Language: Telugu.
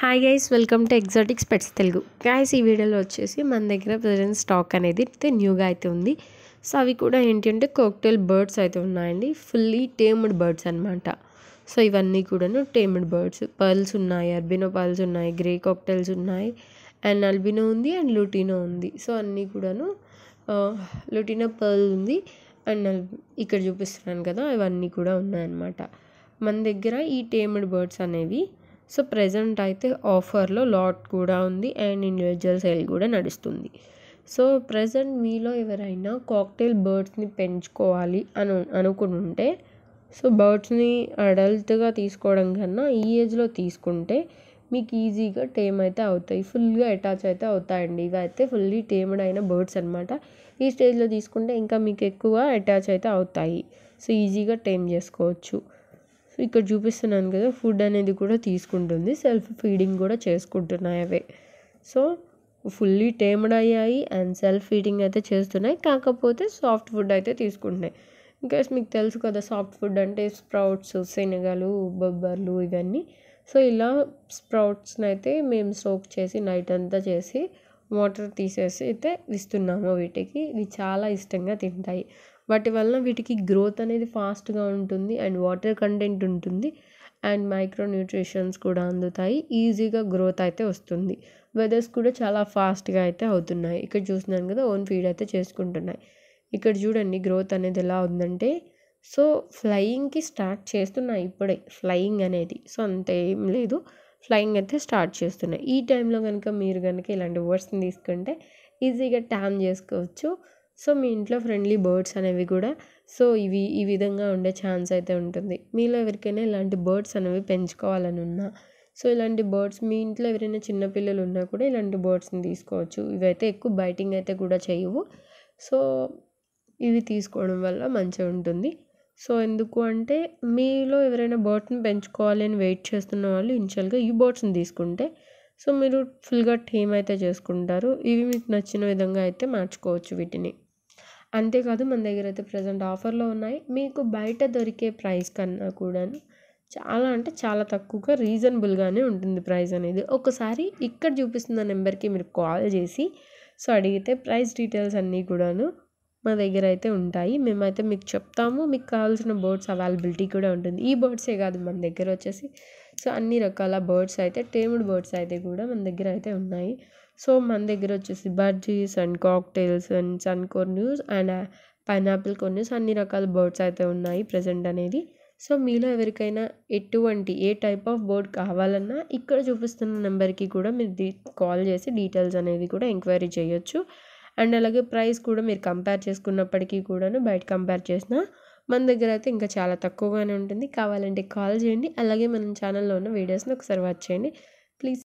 Hi guys, welcome to Exotics pets Telugu. Guys, ఈ వీడియోలో వచ్చేసి మన దగ్గర ప్రజెంట్ స్టాక్ అనేది అయితే న్యూగా అయితే ఉంది. సో అవి కూడా ఏంటి అంటే కాక్టైల్ బర్డ్స్ అయితే ఉన్నాయండి. ఫుల్లీ టేమ్డ్ బర్డ్స్ అనమాట. సో ఇవన్నీ కూడాను టేమ్డ్ బర్డ్స్. పర్ల్స్ ఉన్నాయి, అల్బినో పర్ల్స్ ఉన్నాయి, గ్రే కాక్టైల్స్ ఉన్నాయి, అండ్ అల్బినో ఉంది, అండ్ లూటినో ఉంది. సో అన్నీ కూడాను లూటినో పర్ల్ ఉంది, అండ్ ఇక్కడ చూపిస్తున్నాను కదా, ఇవన్నీ కూడా ఉన్నాయన్నమాట మన దగ్గర ఈ టేమ్డ్ బర్డ్స్ అనేవి. సో ప్రెజెంట్ అయితే ఆఫర్లో లాట్ కూడా ఉంది, అండ్ ఇండివిజువల్ సేల్ కూడా నడుస్తుంది. సో ప్రెజెంట్ మీలో ఎవరైనా కాక్టైల్ బర్డ్స్ని పెంచుకోవాలి అనుకుంటే, సో బర్డ్స్ని అడల్ట్గా తీసుకోవడం కన్నా ఈ ఏజ్లో తీసుకుంటే మీకు ఈజీగా టేమ్ అయితే అవుతాయి, ఫుల్గా అటాచ్ అయితే అవుతాయండి. ఇవైతే ఫుల్లీ టేమ్డ్ అయిన బర్డ్స్ అనమాట. ఈ స్టేజ్లో తీసుకుంటే ఇంకా మీకు ఎక్కువ అటాచ్ అయితే అవుతాయి. సో ఈజీగా టేమ్ చేసుకోవచ్చు. సో ఇక్కడ చూపిస్తున్నాను కదా, ఫుడ్ అనేది కూడా తీసుకుంటుంది, సెల్ఫ్ ఫీడింగ్ కూడా చేసుకుంటున్నాయి అవే. సో ఫుల్లీ టేమ్డ్ అయ్యాయి అండ్ సెల్ఫ్ ఫీడింగ్ అయితే చేస్తున్నాయి. కాకపోతే సాఫ్ట్ ఫుడ్ అయితే తీసుకుంటున్నాయి. ఇంకేస్ మీకు తెలుసు కదా, సాఫ్ట్ ఫుడ్ అంటే స్ప్రౌట్స్, శనగలు, బొబ్బర్లు ఇవన్నీ. సో ఇలా స్ప్రౌట్స్ని అయితే మేము సోక్ చేసి నైట్ అంతా చేసి వాటర్ తీసేసి అయితే ఇస్తున్నాము వీటికి. ఇవి చాలా ఇష్టంగా తింటాయి. వాటి వలన వీటికి గ్రోత్ అనేది ఫాస్ట్గా ఉంటుంది, అండ్ వాటర్ కంటెంట్ ఉంటుంది, అండ్ మైక్రో న్యూట్రిషన్స్ కూడా అందుతాయి. ఈజీగా గ్రోత్ అయితే వస్తుంది. వెదర్స్ కూడా చాలా ఫాస్ట్గా అయితే అవుతున్నాయి. ఇక్కడ చూస్తున్నాను కదా, ఓన్ ఫీడ్ అయితే చేసుకుంటున్నాయి. ఇక్కడ చూడండి గ్రోత్ అనేది ఎలా ఉందంటే, సో ఫ్లయింగ్కి స్టార్ట్ చేస్తున్నాయి ఇప్పుడే, ఫ్లయింగ్ అనేది. సో అంత ఏం లేదు, ఫ్లయింగ్ అయితే స్టార్ట్ చేస్తున్నాయి. ఈ టైంలో కనుక మీరు కనుక ఇలాంటి బర్డ్స్ని తీసుకుంటే ఈజీగా ట్యామ్ చేసుకోవచ్చు. సో మీ ఇంట్లో ఫ్రెండ్లీ బర్డ్స్ అనేవి కూడా సో ఇవి ఈ విధంగా ఉండే ఛాన్స్ అయితే ఉంటుంది. మీలో ఎవరికైనా ఇలాంటి బర్డ్స్ అనేవి పెంచుకోవాలని ఉన్నా, సో ఇలాంటి బర్డ్స్ మీ ఇంట్లో ఎవరైనా చిన్నపిల్లలు ఉన్నా కూడా ఇలాంటి బర్డ్స్ని తీసుకోవచ్చు. ఇవైతే ఎక్కువ బైటింగ్ అయితే కూడా చేయవు. సో ఇవి తీసుకోవడం వల్ల మంచిగా ఉంటుంది. సో ఎందుకు అంటే, మీలో ఎవరైనా బర్డ్స్ని పెంచుకోవాలి అని వెయిట్ చేస్తున్న వాళ్ళు ఇనిషియల్గా ఈ బర్డ్స్ని తీసుకుంటే సో మీరు ఫుల్గా టేమ్ అయితే చేసుకుంటారు. ఇవి మీకు నచ్చిన విధంగా అయితే మార్చుకోవచ్చు వీటిని. అంతేకాదు, మన దగ్గర అయితే ప్రజెంట్ ఆఫర్లో ఉన్నాయి. మీకు బయట దొరికే ప్రైస్ కన్నా కూడాను చాలా అంటే చాలా తక్కువగా రీజనబుల్గానే ఉంటుంది ప్రైస్ అనేది. ఒకసారి ఇక్కడ చూపిస్తున్న నెంబర్కి మీరు కాల్ చేసి సో అడిగితే ప్రైస్ డీటెయిల్స్ అన్నీ కూడాను మా దగ్గర అయితే ఉంటాయి. మేమైతే మీకు చెప్తాము. మీకు కావాల్సిన బర్డ్స్ అవైలబిలిటీ కూడా ఉంటుంది. ఈ బర్డ్సే కాదు, మన దగ్గర వచ్చేసి సో అన్ని రకాల బర్డ్స్ అయితే, టేమ్డ్ బర్డ్స్ అయితే కూడా మన దగ్గర అయితే ఉన్నాయి. సో మన దగ్గర వచ్చేసి బర్జీస్ అండ్ కాక్టైల్స్ అండ్ సన్ కార్న్యూస్ అండ్ పైనాపిల్ కార్న్యూస్ అన్ని రకాల బర్డ్స్ అయితే ఉన్నాయి ప్రజెంట్ అనేది. సో మీలో ఎవరికైనా ఏ టైప్ ఆఫ్ బర్డ్ కావాలన్నా ఇక్కడ చూపిస్తున్న నెంబర్కి కూడా మీరు కాల్ చేసి డీటెయిల్స్ అనేవి కూడా ఎంక్వైరీ చేయొచ్చు. అండ్ అలాగే ప్రైస్ కూడా మీరు కంపేర్ చేసుకున్నప్పటికీ కూడాను బయట కంపేర్ చేసినా మన దగ్గర అయితే ఇంకా చాలా తక్కువగానే ఉంటుంది. కావాలంటే కాల్ చేయండి. అలాగే మన ఛానల్లో ఉన్న వీడియోస్ని ఒకసారి వాచ్ చేయండి ప్లీజ్.